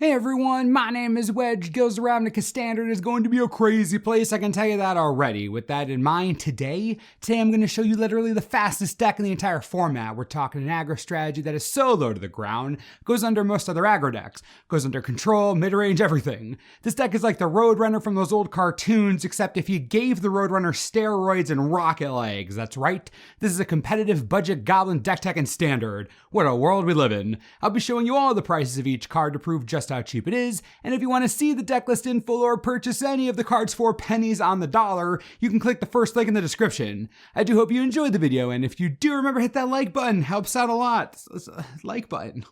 Hey everyone, my name is Wedge. Guilds of Ravnica Standard is going to be a crazy place, I can tell you that already. With that in mind, today I'm going to show you literally the fastest deck in the entire format. We're talking an aggro strategy that is so low to the ground, goes under most other aggro decks, goes under control, mid-range, everything. This deck is like the Roadrunner from those old cartoons, except if you gave the Roadrunner steroids and rocket legs. That's right, this is a competitive budget Goblin deck tech in Standard. What a world we live in. I'll be showing you all the prices of each card to prove just how cheap it is, and if you want to see the deck list in full or purchase any of the cards for pennies on the dollar, you can click the first link in the description. I do hope you enjoyed the video, and if you do, remember hit that like button, helps out a lot. Like button.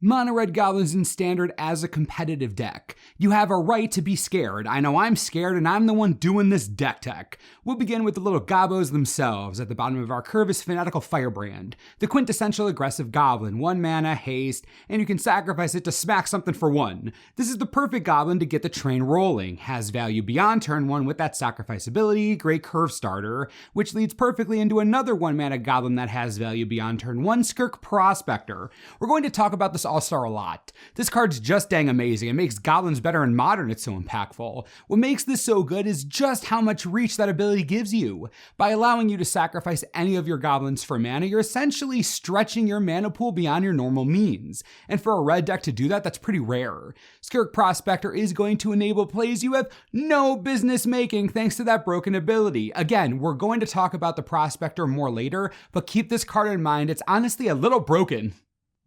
Mono Red Goblins in Standard as a competitive deck. You have a right to be scared. I know I'm scared and I'm the one doing this deck tech. We'll begin with the little gobbos themselves. At the bottom of our curve is Fanatical Firebrand, the quintessential aggressive goblin. 1 mana, haste, and you can sacrifice it to smack something for 1. This is the perfect goblin to get the train rolling. Has value beyond turn 1 with that sacrifice ability, great curve starter, which leads perfectly into another 1 mana goblin that has value beyond turn 1, Skirk Prospector. We're going to talk about this All-Star a lot. This card's just dang amazing. It makes goblins better in Modern, it's so impactful. What makes this so good is just how much reach that ability gives you. By allowing you to sacrifice any of your goblins for mana, you're essentially stretching your mana pool beyond your normal means. And for a red deck to do that, that's pretty rare. Skirk Prospector is going to enable plays you have no business making thanks to that broken ability. Again, we're going to talk about the Prospector more later, but keep this card in mind, it's honestly a little broken.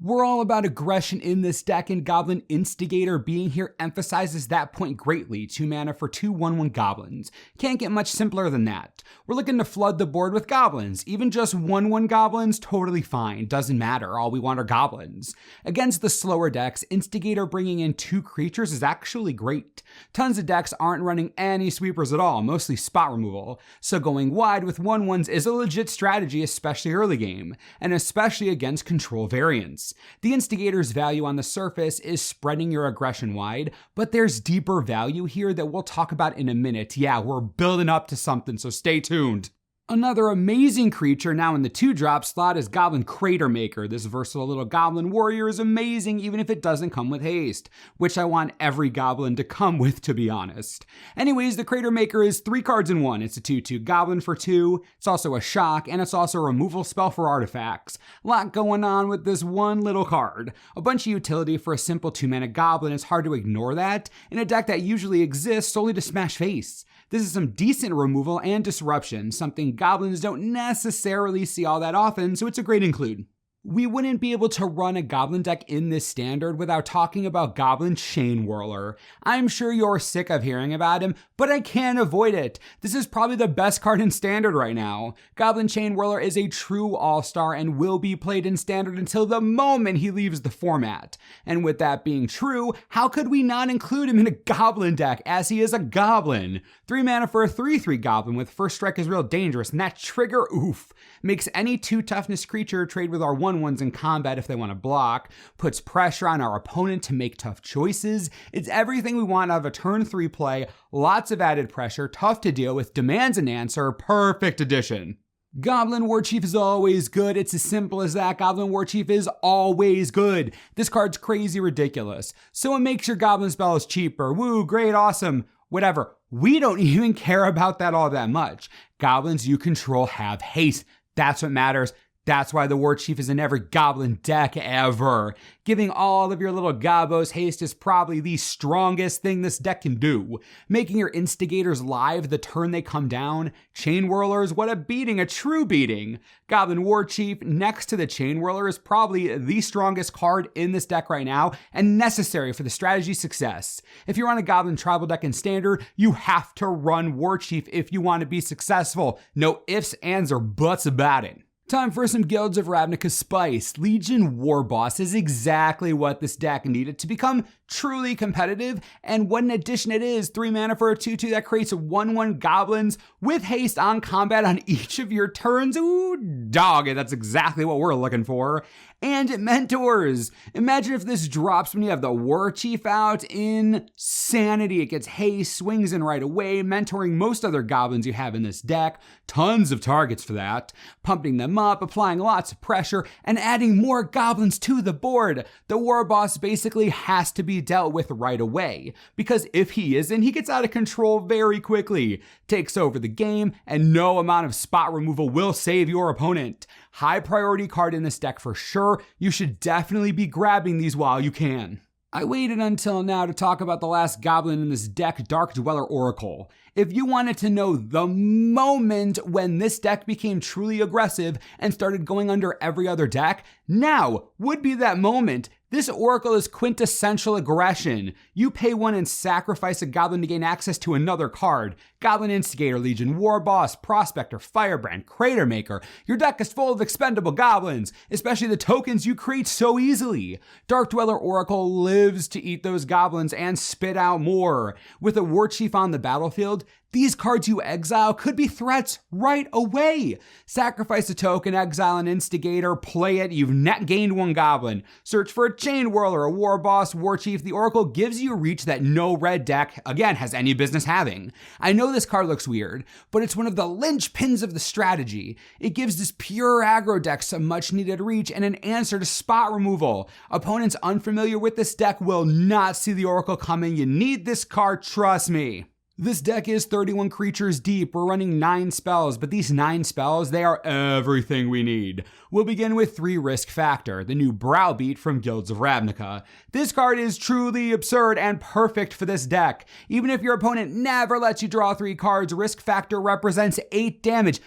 We're all about aggression in this deck, and Goblin Instigator being here emphasizes that point greatly. 2 mana for 2 1/1 goblins. Can't get much simpler than that. We're looking to flood the board with goblins. Even just 1/1 goblins, totally fine. Doesn't matter, all we want are goblins. Against the slower decks, Instigator bringing in 2 creatures is actually great. Tons of decks aren't running any sweepers at all, mostly spot removal. So going wide with 1/1s is a legit strategy, especially early game, and especially against control variants. The Instigator's value on the surface is spreading your aggression wide, but there's deeper value here that we'll talk about in a minute. Yeah, we're building up to something, so stay tuned. Another amazing creature now in the 2-drop slot is Goblin Cratermaker. This versatile little goblin warrior is amazing even if it doesn't come with haste, which I want every goblin to come with, to be honest. Anyways, the Cratermaker is 3 cards in 1. It's a 2/2 goblin for 2, it's also a shock, and it's also a removal spell for artifacts. A lot going on with this one little card. A bunch of utility for a simple 2 mana goblin. It's hard to ignore that in a deck that usually exists solely to smash face. This is some decent removal and disruption, something goblins don't necessarily see all that often, so it's a great include. We wouldn't be able to run a goblin deck in this standard without talking about Goblin Chainwhirler. I'm sure you're sick of hearing about him, but I can't avoid it. This is probably the best card in Standard right now. Goblin Chainwhirler is a true all-star and will be played in Standard until the moment he leaves the format. And with that being true, how could we not include him in a goblin deck, as he is a goblin? 3 mana for a 3/3 goblin with first strike is real dangerous, and that trigger, oof, makes any 2 toughness creature trade with our 1/1s in combat if they want to block, puts pressure on our opponent to make tough choices. It's everything we want out of a turn 3 play, lots of added pressure, tough to deal with, demands an answer, perfect addition. Goblin Warchief is always good. It's as simple as that. Goblin Warchief is always good. This card's crazy ridiculous. So it makes your goblin spells cheaper. Woo, great, awesome, whatever. We don't even care about that all that much. Goblins you control have haste. That's what matters. That's why the Warchief is in every goblin deck ever. Giving all of your little gobbos haste is probably the strongest thing this deck can do. Making your Instigators live the turn they come down. Chainwhirlers, what a beating, a true beating. Goblin Warchief next to the Chainwhirler is probably the strongest card in this deck right now and necessary for the strategy success. If you're on a Goblin tribal deck in Standard, you have to run Warchief if you want to be successful. No ifs, ands, or buts about it. Time for some Guilds of Ravnica spice. Legion Warboss is exactly what this deck needed to become truly competitive, and what an addition it is. 3 mana for a 2/2 that creates 1/1 goblins with haste on combat on each of your turns. Ooh, dog it, that's exactly what we're looking for. And it mentors. Imagine if this drops when you have the Warchief out. Insanity. It gets haste, swings in right away, mentoring most other goblins you have in this deck. Tons of targets for that. Pumping them up, applying lots of pressure, and adding more goblins to the board. The Warboss basically has to be dealt with right away, because if he isn't, he gets out of control very quickly, takes over the game, and no amount of spot removal will save your opponent. High priority card in this deck for sure. You should definitely be grabbing these while you can. I waited until now to talk about the last goblin in this deck, Dark Dweller Oracle. If you wanted to know the moment when this deck became truly aggressive and started going under every other deck, now would be that moment. This Oracle is quintessential aggression. You pay 1 and sacrifice a goblin to gain access to another card. Goblin Instigator, Legion, Warboss, Prospector, Firebrand, Crater Maker. Your deck is full of expendable goblins, especially the tokens you create so easily. Dark Dweller Oracle lives to eat those goblins and spit out more. With a Warchief on the battlefield, these cards you exile could be threats right away. Sacrifice a token, exile an Instigator, play it, you've net gained 1 goblin. Search for a Chain Whirler, a Warboss, Warchief. The Oracle gives you reach that no red deck, again, has any business having. I know this card looks weird, but it's one of the linchpins of the strategy. It gives this pure aggro deck some much needed reach and an answer to spot removal. Opponents unfamiliar with this deck will not see the Oracle coming. You need this card, trust me. This deck is 31 creatures deep. We're running 9 spells, but these 9 spells, they are everything we need. We'll begin with 3 Risk Factor, the new Browbeat from Guilds of Ravnica. This card is truly absurd and perfect for this deck. Even if your opponent never lets you draw 3 cards, Risk Factor represents 8 damage.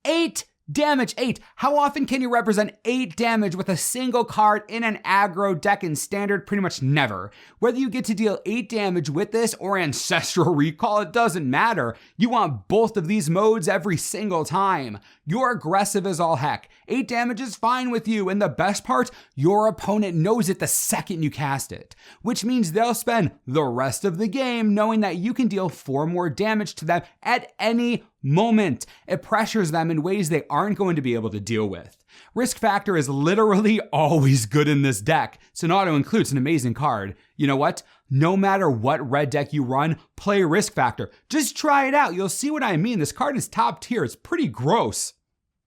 8 damage, 8. How often can you represent 8 damage with a single card in an aggro deck in Standard? Pretty much never. Whether you get to deal 8 damage with this or Ancestral Recall, it doesn't matter. You want both of these modes every single time. You're aggressive as all heck. 8 damage is fine with you, and the best part, your opponent knows it the second you cast it, which means they'll spend the rest of the game knowing that you can deal 4 more damage to them at any moment. It pressures them in ways they aren't going to be able to deal with. Risk Factor is literally always good in this deck. Sonato includes an amazing card. You know what? No matter what red deck you run, play Risk Factor. Just try it out. You'll see what I mean. This card is top tier. It's pretty gross.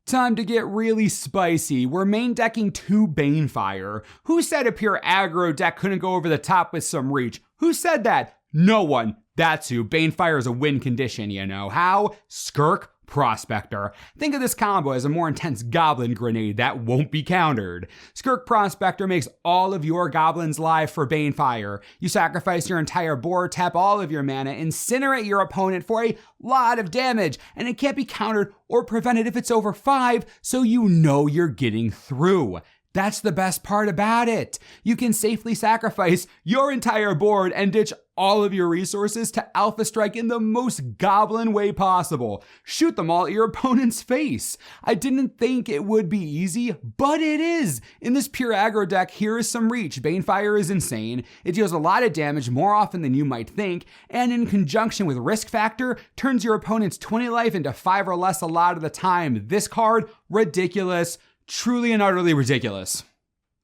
Time to get really spicy. We're main decking 2 Bane Fire. Who said a pure aggro deck couldn't go over the top with some reach? Who said that? No one. That's who. Bane Fire is a win condition, you know. How? Skirk, Prospector. Think of this combo as a more intense goblin grenade that won't be countered. Skirk Prospector makes all of your goblins live for Bane Fire. You sacrifice your entire board, tap all of your mana, incinerate your opponent for a lot of damage, and it can't be countered or prevented if it's over 5, so you know you're getting through. That's the best part about it. You can safely sacrifice your entire board and ditch all of your resources to Alpha Strike in the most goblin way possible. Shoot them all at your opponent's face. I didn't think it would be easy, but it is. In this pure aggro deck, here is some reach. Bane Fire is insane. It deals a lot of damage more often than you might think, and in conjunction with Risk Factor, turns your opponent's 20 life into 5 or less a lot of the time. This card, ridiculous. Truly and utterly ridiculous.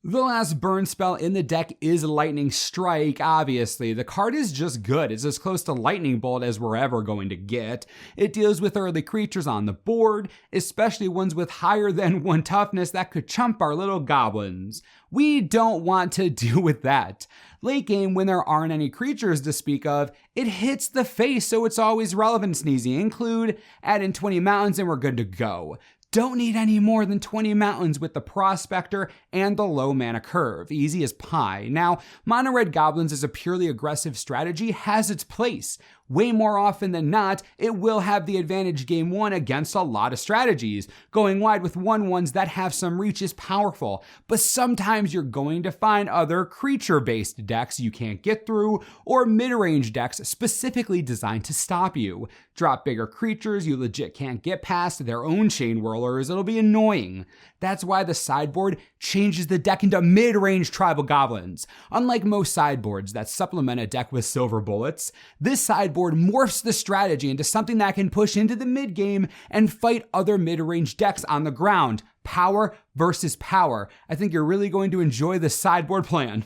The last burn spell in the deck is Lightning Strike, obviously. The card is just good. It's as close to Lightning Bolt as we're ever going to get. It deals with early creatures on the board, especially ones with higher than 1 toughness that could chump our little goblins. We don't want to deal with that. Late game, when there aren't any creatures to speak of, it hits the face, so it's always relevant and easy. Include, add in 20 mountains, and we're good to go. Don't need any more than 20 mountains with the Prospector and the low mana curve. Easy as pie. Now, mono red goblins as a purely aggressive strategy has its place. Way more often than not, it will have the advantage game 1 against a lot of strategies. Going wide with 1/1s that have some reach is powerful, but sometimes you're going to find other creature-based decks you can't get through, or mid-range decks specifically designed to stop you. Drop bigger creatures you legit can't get past their own chain whirlers, it'll be annoying. That's why the sideboard changes the deck into mid-range tribal goblins. Unlike most sideboards that supplement a deck with silver bullets, this sideboard morphs the strategy into something that can push into the mid-game and fight other mid-range decks on the ground. power versus power. I think you're really going to enjoy this sideboard plan.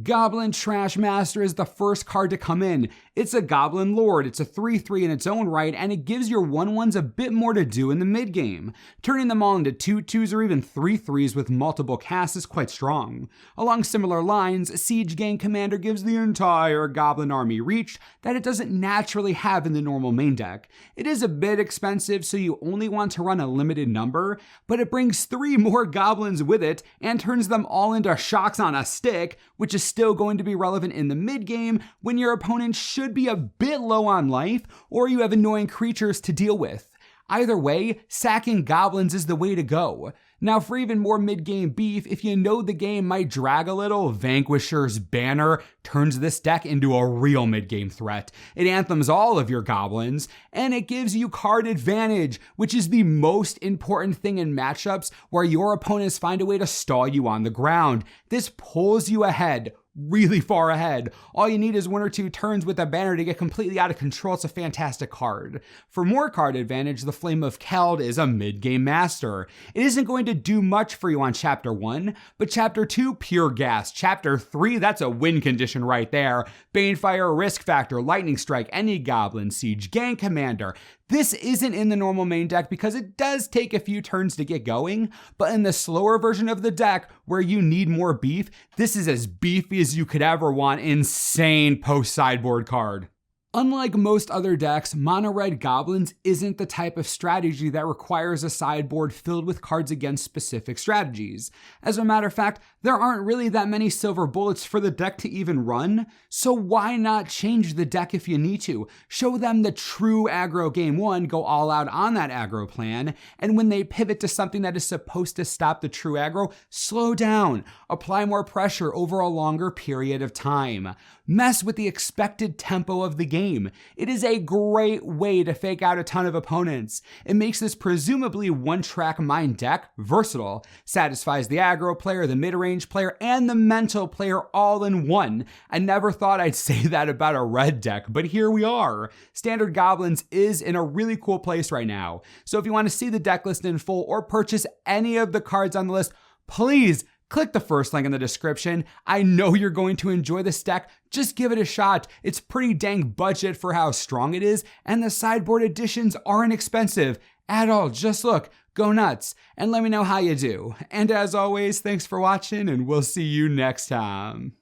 Goblin Trash Master is the first card to come in. It's a Goblin Lord, it's a 3/3 in its own right, and it gives your 1/1s a bit more to do in the mid-game. Turning them all into 2/2s or even 3/3s with multiple casts is quite strong. Along similar lines, Siege Gang Commander gives the entire Goblin army reach that it doesn't naturally have in the normal main deck. It is a bit expensive, so you only want to run a limited number, but it brings 3 more Goblins with it and turns them all into shocks on a stick, which is still going to be relevant in the mid-game when your opponent should be a bit low on life or you have annoying creatures to deal with. Either way, sacking Goblins is the way to go. Now, for even more mid-game beef, if you know the game might drag a little, Vanquisher's Banner turns this deck into a real mid-game threat. It anthems all of your Goblins, and it gives you card advantage, which is the most important thing in matchups where your opponents find a way to stall you on the ground. This pulls you ahead, really far ahead. All you need is 1 or 2 turns with a banner to get completely out of control. It's a fantastic card. For more card advantage, the Flame of Keld is a mid-game master. It isn't going to do much for you on Chapter 1, but Chapter 2, pure gas. Chapter 3, that's a win condition right there. Bane Fire, Risk Factor, Lightning Strike, any Goblin, Siege Gang Commander. This isn't in the normal main deck because it does take a few turns to get going, but in the slower version of the deck where you need more beef, this is as beefy as you could ever want. Insane post-sideboard card. Unlike most other decks, Mono Red Goblins isn't the type of strategy that requires a sideboard filled with cards against specific strategies. As a matter of fact, there aren't really that many silver bullets for the deck to even run, so why not change the deck if you need to? Show them the true aggro game 1, go all out on that aggro plan, and when they pivot to something that is supposed to stop the true aggro, slow down, apply more pressure over a longer period of time. Mess with the expected tempo of the game. It is a great way to fake out a ton of opponents. It makes this presumably one-track mind deck versatile, satisfies the aggro player, the mid-range player, and the mental player all in one. I never thought I'd say that about a red deck, but here we are. Standard Goblins is in a really cool place right now. So if you want to see the deck list in full or purchase any of the cards on the list, please click the first link in the description. I know you're going to enjoy this deck. Just give it a shot. It's pretty dang budget for how strong it is, and the sideboard additions aren't expensive at all. Just look, go nuts, and let me know how you do. And as always, thanks for watching, and we'll see you next time.